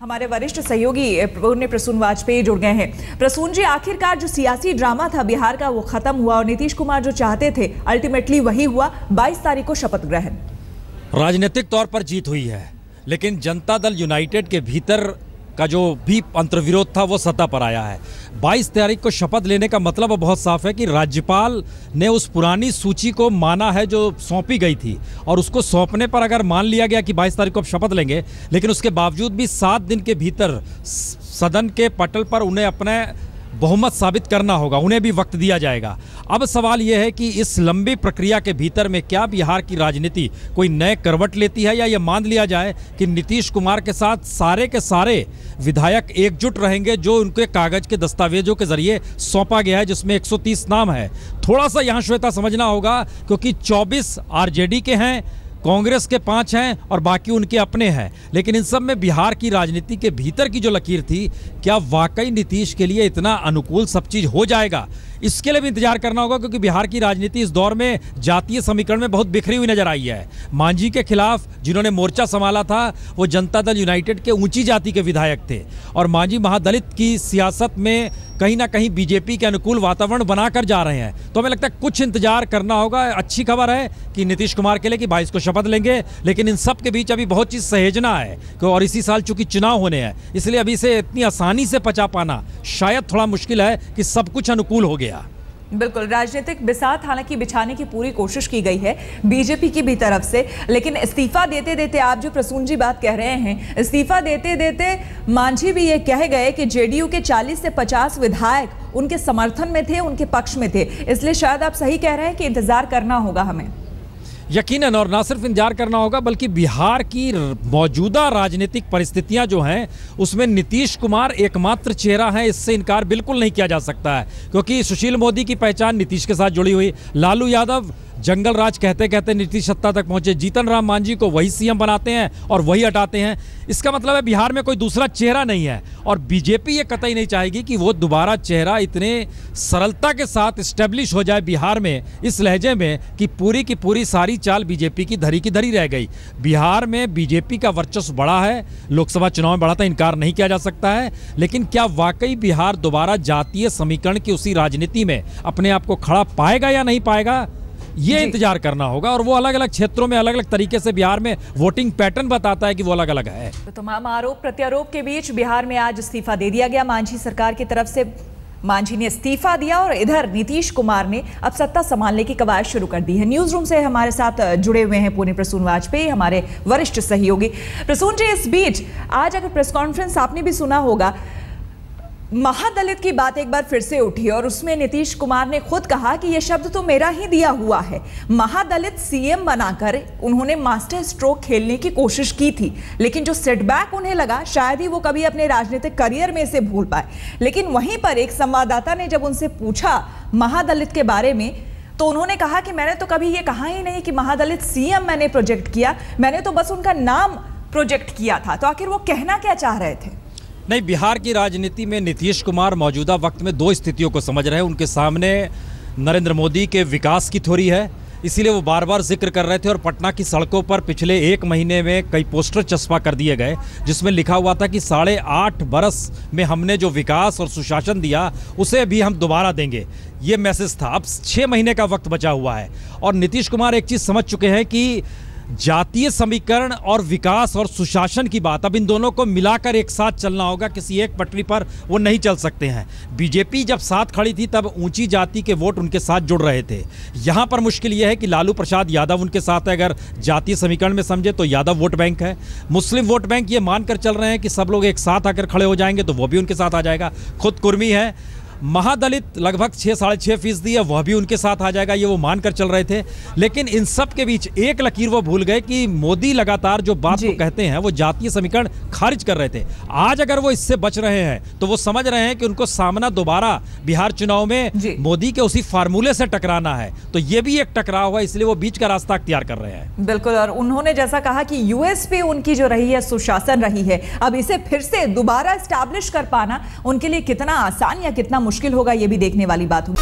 हमारे वरिष्ठ सहयोगी पुण्य प्रसून वाजपेयी जुड़ गए हैं। प्रसून जी, आखिरकार जो सियासी ड्रामा था बिहार का वो खत्म हुआ और नीतीश कुमार जो चाहते थे अल्टीमेटली वही हुआ। 22 तारीख को शपथ ग्रहण। राजनीतिक तौर पर जीत हुई है, लेकिन जनता दल यूनाइटेड के भीतर का जो भी अंतर्विरोध था वो सत्ता पर आया है। 22 तारीख को शपथ लेने का मतलब बहुत साफ है कि राज्यपाल ने उस पुरानी सूची को माना है जो सौंपी गई थी, और उसको सौंपने पर अगर मान लिया गया कि 22 तारीख को अब शपथ लेंगे, लेकिन उसके बावजूद भी 7 दिन के भीतर सदन के पटल पर उन्हें अपने बहुमत साबित करना होगा, उन्हें भी वक्त दिया जाएगा। अब सवाल यह है कि इस लंबी प्रक्रिया के भीतर में क्या बिहार की राजनीति कोई नए करवट लेती है, या यह मान लिया जाए कि नीतीश कुमार के साथ सारे के सारे विधायक एकजुट रहेंगे जो उनके कागज के दस्तावेजों के जरिए सौंपा गया है, जिसमें 130 नाम है। थोड़ा सा यहाँ श्वेता समझना होगा, क्योंकि 24 आरजेडी के हैं, कांग्रेस के 5 हैं और बाकी उनके अपने हैं, लेकिन इन सब में बिहार की राजनीति के भीतर की जो लकीर थी, क्या वाकई नीतीश के लिए इतना अनुकूल सब चीज हो जाएगा, इसके लिए भी इंतजार करना होगा। क्योंकि बिहार की राजनीति इस दौर में जातीय समीकरण में बहुत बिखरी हुई नजर आई है। मांझी के खिलाफ जिन्होंने मोर्चा संभाला था वो जनता दल यूनाइटेड के ऊंची जाति के विधायक थे, और मांझी महादलित की सियासत में कहीं ना कहीं बीजेपी के अनुकूल वातावरण बनाकर जा रहे हैं। तो हमें लगता है कुछ इंतजार करना होगा। अच्छी खबर है कि नीतीश कुमार के लिए कि 22 को शपथ लेंगे, लेकिन इन सब के बीच अभी बहुत चीज सहेजना है, और इसी साल चूंकि चुनाव होने हैं, इसलिए अभी से इतनी आसानी से पचा पाना शायद थोड़ा मुश्किल है कि सब कुछ अनुकूल हो गया। बिल्कुल, राजनीतिक बिसात हालांकि बिछाने की पूरी कोशिश की गई है बीजेपी की भी तरफ से, लेकिन इस्तीफा देते देते आप जो प्रसून जी बात कह रहे हैं, इस्तीफा देते देते मांझी भी ये कह गए कि जेडीयू के 40 से 50 विधायक उनके समर्थन में थे, उनके पक्ष में थे। इसलिए शायद आप सही कह रहे हैं कि इंतजार करना होगा हमें। यकीनन, और ना सिर्फ इंतजार करना होगा बल्कि बिहार की मौजूदा राजनीतिक परिस्थितियां जो हैं उसमें नीतीश कुमार एकमात्र चेहरा है, इससे इनकार बिल्कुल नहीं किया जा सकता है। क्योंकि सुशील मोदी की पहचान नीतीश के साथ जुड़ी हुई, लालू यादव जंगल राज कहते कहते नीतीश सत्ता तक पहुंचे, जीतन राम मांझी को वही सीएम बनाते हैं और वही हटाते हैं। इसका मतलब है बिहार में कोई दूसरा चेहरा नहीं है, और बीजेपी ये कतई नहीं चाहेगी कि वो दोबारा चेहरा इतने सरलता के साथ स्टेब्लिश हो जाए बिहार में, इस लहजे में कि पूरी की पूरी सारी चाल बीजेपी की धरी रह गई। बिहार में बीजेपी का वर्चस्व बढ़ा है, लोकसभा चुनाव में बढ़ा था, इनकार नहीं किया जा सकता है, लेकिन क्या वाकई बिहार दोबारा जातीय समीकरण की उसी राजनीति में अपने आप को खड़ा पाएगा या नहीं पाएगा, ये इंतजार करना होगा। और वो अलग अलग क्षेत्रों में अलग अलग तरीके से बिहार में वोटिंग पैटर्न बताता है कि वो अलग अलग है। तो तमाम आरोप प्रत्यारोप के बीच बिहार में आज इस्तीफा दे दिया गया मांझी सरकार की तरफ से। मांझी ने इस्तीफा दिया और इधर नीतीश कुमार ने अब सत्ता संभालने की कवायद शुरू कर दी है। न्यूज रूम से हमारे साथ जुड़े हुए हैं पुण्य प्रसून वाजपेयी, हमारे वरिष्ठ सहयोगी। प्रसून जी, इस बीच आज अगर प्रेस कॉन्फ्रेंस आपने भी सुना होगा, महादलित की बात एक बार फिर से उठी और उसमें नीतीश कुमार ने खुद कहा कि यह शब्द तो मेरा ही दिया हुआ है। महादलित सीएम बनाकर उन्होंने मास्टर स्ट्रोक खेलने की कोशिश की थी, लेकिन जो सेटबैक उन्हें लगा शायद ही वो कभी अपने राजनीतिक करियर में इसे भूल पाए। लेकिन वहीं पर एक संवाददाता ने जब उनसे पूछा महादलित के बारे में, तो उन्होंने कहा कि मैंने तो कभी ये कहा ही नहीं कि महादलित सीएम मैंने प्रोजेक्ट किया, मैंने तो बस उनका नाम प्रोजेक्ट किया था। तो आखिर वो कहना क्या चाह रहे थे? नहीं, बिहार की राजनीति में नीतीश कुमार मौजूदा वक्त में 2 स्थितियों को समझ रहे हैं। उनके सामने नरेंद्र मोदी के विकास की थ्योरी है, इसीलिए वो बार बार जिक्र कर रहे थे, और पटना की सड़कों पर पिछले 1 महीने में कई पोस्टर चस्पा कर दिए गए जिसमें लिखा हुआ था कि 8.5 बरस में हमने जो विकास और सुशासन दिया उसे भी हम दोबारा देंगे, ये मैसेज था। अब 6 महीने का वक्त बचा हुआ है, और नीतीश कुमार एक चीज़ समझ चुके हैं कि जातीय समीकरण और विकास और सुशासन की बात, अब इन दोनों को मिलाकर एक साथ चलना होगा, किसी एक पटरी पर वो नहीं चल सकते हैं। बीजेपी जब साथ खड़ी थी तब ऊंची जाति के वोट उनके साथ जुड़ रहे थे। यहाँ पर मुश्किल ये है कि लालू प्रसाद यादव उनके साथ है, अगर जातीय समीकरण में समझे तो यादव वोट बैंक है। मुस्लिम वोट बैंक ये मानकर चल रहे हैं कि सब लोग एक साथ आकर खड़े हो जाएंगे तो वो भी उनके साथ आ जाएगा। खुद कुर्मी है, महादलित लगभग 6-6.5% है, वह भी उनके साथ आ जाएगा, ये वो मानकर चल रहे थे। लेकिन इन सब के बीच एक लकीर वो भूल गए कि मोदी लगातार जो बात को कहते हैं वो जातीय समीकरण खारिज कर रहे थे। आज अगर वो इससे बच रहे हैं तो वो समझ रहे हैं कि उनको सामना दोबारा बिहार चुनाव में मोदी के उसी फार्मूले से टकराना है, तो ये भी एक टकराव है, इसलिए वो बीच का रास्ता अख्तियार कर रहे हैं। बिल्कुल, और उन्होंने जैसा कहा कि यूएसपी उनकी जो रही है सुशासन रही है, अब इसे फिर से दोबारा एस्टैब्लिश कर पाना उनके लिए कितना आसान या कितना मुश्किल होगा, ये भी देखने वाली बात होगी।